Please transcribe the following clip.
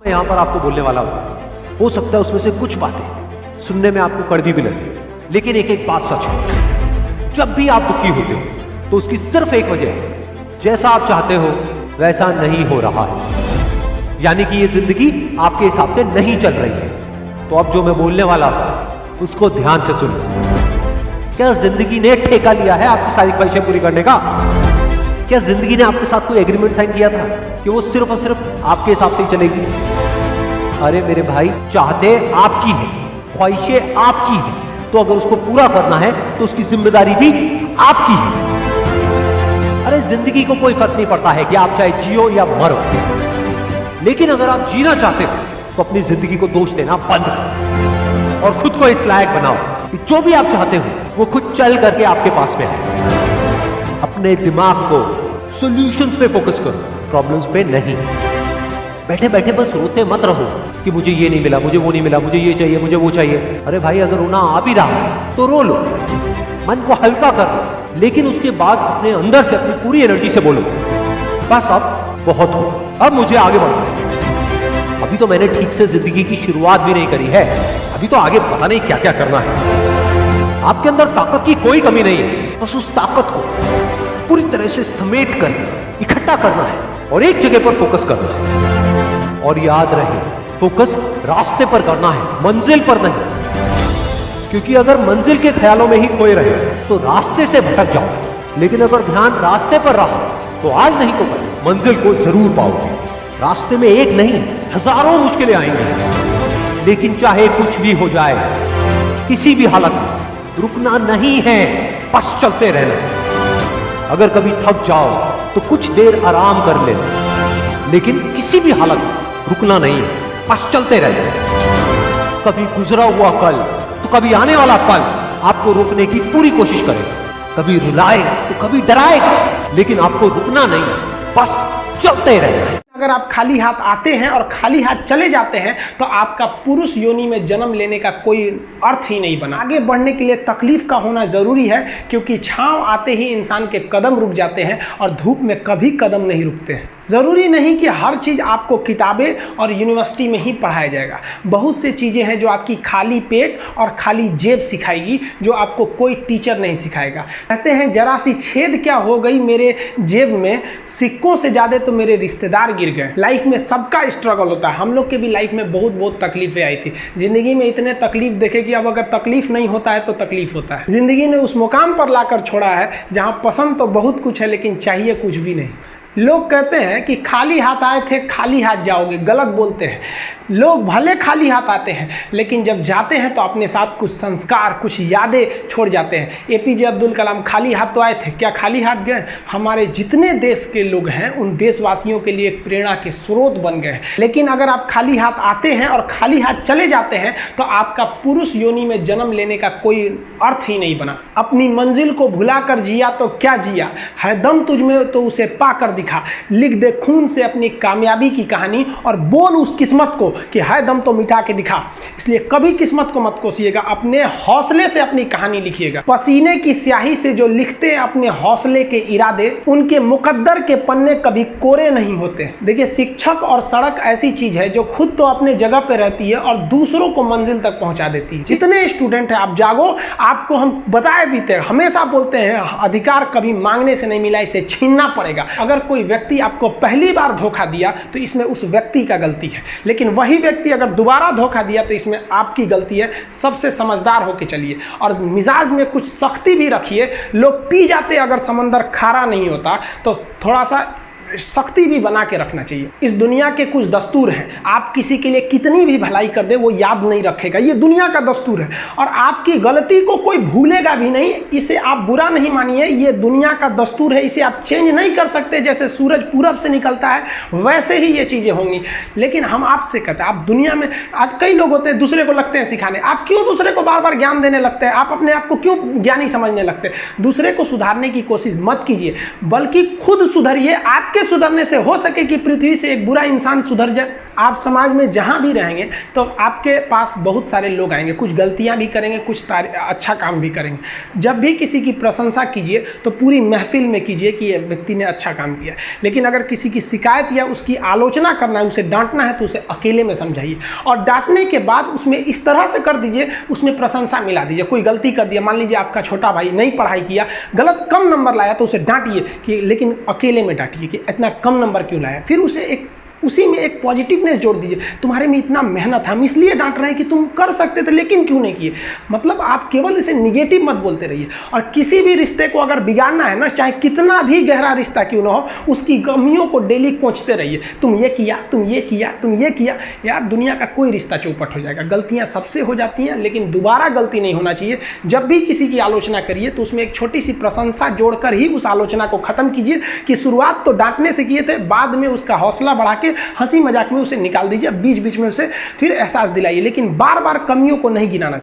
यहाँ पर आपको बोलने वाला हो सकता है उसमें से कुछ बातें सुनने में आपको कड़वी भी लगे, लेकिन एक एक बात सच है। जब भी आप दुखी होते हो तो उसकी सिर्फ एक वजह है, जैसा आप चाहते हो वैसा नहीं हो रहा है, यानी कि ये जिंदगी आपके हिसाब से नहीं चल रही है। तो अब जो मैं बोलने वाला हूं उसको ध्यान से सुनो। क्या जिंदगी ने ठेका लिया है आपकी सारी ख्वाहिशें पूरी करने का? क्या जिंदगी ने आपके साथ कोई एग्रीमेंट साइन किया था कि वो सिर्फ और सिर्फ आपके हिसाब से ही चलेगी? अरे मेरे भाई, चाहते आपकी है, ख्वाहिशें आपकी है, तो अगर उसको पूरा करना है तो उसकी जिम्मेदारी भी आपकी है। अरे जिंदगी को कोई फर्क नहीं पड़ता है कि आप चाहे जियो या मरो, लेकिन अगर आप जीना चाहते हो तो अपनी जिंदगी को दोष देना बंद करो और खुद को इस लायक बनाओ कि जो भी आप चाहते हो वो खुद चल करके आपके पास में है। अपने दिमाग को सॉल्यूशंस पे फोकस करो, प्रॉब्लम्स पे नहीं। बैठे बैठे बस रोते मत रहो कि मुझे ये नहीं मिला, मुझे वो नहीं मिला, मुझे ये चाहिए, मुझे वो चाहिए। अरे भाई, अगर रोना आ भी रहा है तो रो लो, मन को हल्का कर लो, लेकिन उसके बाद अपने अंदर से अपनी पूरी एनर्जी से बोलो, बस अब बहुत हो, अब मुझे आगे बढ़ना। अभी तो मैंने ठीक से जिंदगी की शुरुआत भी नहीं करी है, अभी तो आगे पता नहीं क्या क्या करना है। आपके अंदर ताकत की कोई कमी नहीं है, बस उस ताकत को पूरी तरह से समेट कर इकट्ठा करना है और एक जगह पर फोकस करना है। और याद रहे, फोकस रास्ते पर करना है, मंजिल पर नहीं। क्योंकि अगर मंजिल के ख्यालों में ही खोए रहे तो रास्ते से भटक जाओ, लेकिन अगर ध्यान रास्ते पर रहा तो आज नहीं तो कल मंजिल को जरूर पाओगे। रास्ते में एक नहीं, हजारों मुश्किलें आएंगी, लेकिन चाहे कुछ भी हो जाए, किसी भी हालत में रुकना नहीं है, बस चलते रहना। अगर कभी थक जाओ तो कुछ देर आराम कर लेना, लेकिन किसी भी हालत में रुकना नहीं है, बस चलते रहना। कभी गुजरा हुआ कल तो कभी आने वाला पल आपको रोकने की पूरी कोशिश करेगा, कभी रुलाएगा तो कभी डराएगा, लेकिन आपको रुकना नहीं है, बस चलते रहना। अगर आप खाली हाथ आते हैं और खाली हाथ चले जाते हैं तो आपका पुरुष योनि में जन्म लेने का कोई अर्थ ही नहीं बना। आगे बढ़ने के लिए तकलीफ का होना जरूरी है, क्योंकि छांव आते ही इंसान के कदम रुक जाते हैं और धूप में कभी कदम नहीं रुकते हैं। ज़रूरी नहीं कि हर चीज़ आपको किताबें और यूनिवर्सिटी में ही पढ़ाया जाएगा। बहुत से चीज़ें हैं जो आपकी खाली पेट और खाली जेब सिखाएगी, जो आपको कोई टीचर नहीं सिखाएगा। कहते हैं जरा सी छेद क्या हो गई मेरे जेब में, सिक्कों से ज़्यादा तो मेरे रिश्तेदार गिर गए। लाइफ में सबका स्ट्रगल होता है, हम लोग के भी लाइफ में बहुत तकलीफें आई थी। ज़िंदगी में इतने तकलीफ देखे कि अब अगर तकलीफ नहीं होता है तो तकलीफ होता है। ज़िंदगी ने उस मुकाम पर लाकर छोड़ा है जहाँ पसंद तो बहुत कुछ है, लेकिन चाहिए कुछ भी नहीं। लोग कहते हैं कि खाली हाथ आए थे खाली हाथ जाओगे, गलत बोलते हैं। लोग भले खाली हाथ आते हैं, लेकिन जब जाते हैं तो अपने साथ कुछ संस्कार, कुछ यादें छोड़ जाते हैं। एपीजे अब्दुल कलाम खाली हाथ तो आए थे, क्या खाली हाथ गए? हमारे जितने देश के लोग हैं उन देशवासियों के लिए एक प्रेरणा के स्रोत बन गए हैं। लेकिन अगर आप खाली हाथ आते हैं और खाली हाथ चले जाते हैं तो आपका पुरुष योनि में जन्म लेने का कोई अर्थ ही नहीं बना। अपनी मंजिल को भुला कर जिया तो क्या जिया, है दम तुझ में तो उसे पाकर दिखा। लिख दे खून से अपनी कामयाबी की कहानी और बोल उस किस्मत को कि है दम तो मिटा के दिखा। इसलिए कभी किस्मत को मत कोसिएगा, अपने हौसले से अपनी कहानी लिखिएगा। पसीने की स्याही से जो लिखते हैं अपने हौसले के इरादे, उनके मुकद्दर के पन्ने कभी कोरे नहीं होते। देखिए, शिक्षक और सड़क ऐसी चीज है जो खुद तो अपने जगह पे रहती है और दूसरों को मंजिल तक पहुंचा देती है। जितने स्टूडेंट हैं, आप जागो, आपको हम बताए भी थे, हमेशा बोलते हैं अधिकार कभी मांगने से नहीं मिला, इसे छीनना पड़ेगा। अगर कोई व्यक्ति आपको पहली बार धोखा दिया तो इसमें उस व्यक्ति का गलती है, लेकिन वही व्यक्ति अगर दोबारा धोखा दिया तो इसमें आपकी गलती है। सबसे समझदार होके चलिए और मिजाज में कुछ सख्ती भी रखिए। लोग पी जाते अगर समंदर खारा नहीं होता तो थोड़ा सा सख्ती भी बना के रखना चाहिए। इस दुनिया के कुछ दस्तूर हैं, आप किसी के लिए कितनी भी भलाई कर दे वो याद नहीं रखेगा, ये दुनिया का दस्तूर है। और आपकी गलती को कोई भूलेगा भी नहीं, इसे आप बुरा नहीं मानिए, ये दुनिया का दस्तूर है, इसे आप चेंज नहीं कर सकते। जैसे सूरज पूरब से निकलता है वैसे ही ये चीज़ें होंगी। लेकिन हम आपसे कहते हैं, आप दुनिया में आज कई लोग होते हैं दूसरे को लगते हैं सिखाने, आप क्यों दूसरे को बार बार ज्ञान देने लगते हैं? आप अपने आप को क्यों ज्ञानी समझने लगते हैं? दूसरे को सुधारने की कोशिश मत कीजिए, बल्कि खुद सुधरिए। आपके आपके सुधरने से हो सके कि पृथ्वी से एक बुरा इंसान सुधर जाए। आप समाज में जहाँ भी रहेंगे तो आपके पास बहुत सारे लोग आएंगे, कुछ गलतियाँ भी करेंगे, कुछ अच्छा काम भी करेंगे। जब भी किसी की प्रशंसा कीजिए तो पूरी महफिल में कीजिए कि ये व्यक्ति ने अच्छा काम किया। लेकिन अगर किसी की शिकायत या उसकी आलोचना करना है, उसे डांटना है, तो उसे अकेले में समझाइए और डांटने के बाद उसमें इस तरह से कर दीजिए, उसमें प्रशंसा मिला दीजिए। कोई गलती कर दिया, मान लीजिए आपका छोटा भाई नहीं पढ़ाई किया, गलत कम नंबर लाया, तो उसे डांटिए कि, लेकिन अकेले में डांटिए कि इतना कम नंबर क्यों लाया। फिर उसे उसी में एक पॉजिटिवनेस जोड़ दीजिए, तुम्हारे में इतना मेहनत है, हम इसलिए डांट रहे हैं कि तुम कर सकते थे लेकिन क्यों नहीं किए। मतलब आप केवल इसे निगेटिव मत बोलते रहिए। और किसी भी रिश्ते को अगर बिगाड़ना है ना, चाहे कितना भी गहरा रिश्ता क्यों ना हो, उसकी कमियों को डेली कोंचते रहिए। तुम ये किया, तुम ये किया, तुम ये किया। यार दुनिया का कोई रिश्ता चौपट हो जाएगा। गलतियां सबसे हो जाती हैं, लेकिन दोबारा गलती नहीं होना चाहिए। जब भी किसी की आलोचना करिए तो उसमें एक छोटी सी प्रशंसा जोड़कर ही उस आलोचना को खत्म कीजिए कि शुरुआत तो डांटने से किए थे, बाद में उसका हौसला बढ़ा के हंसी मजाक में उसे निकाल दीजिए। बीच बीच में उसे फिर एहसास दिलाइए, लेकिन बार बार कमियों को नहीं गिनाना।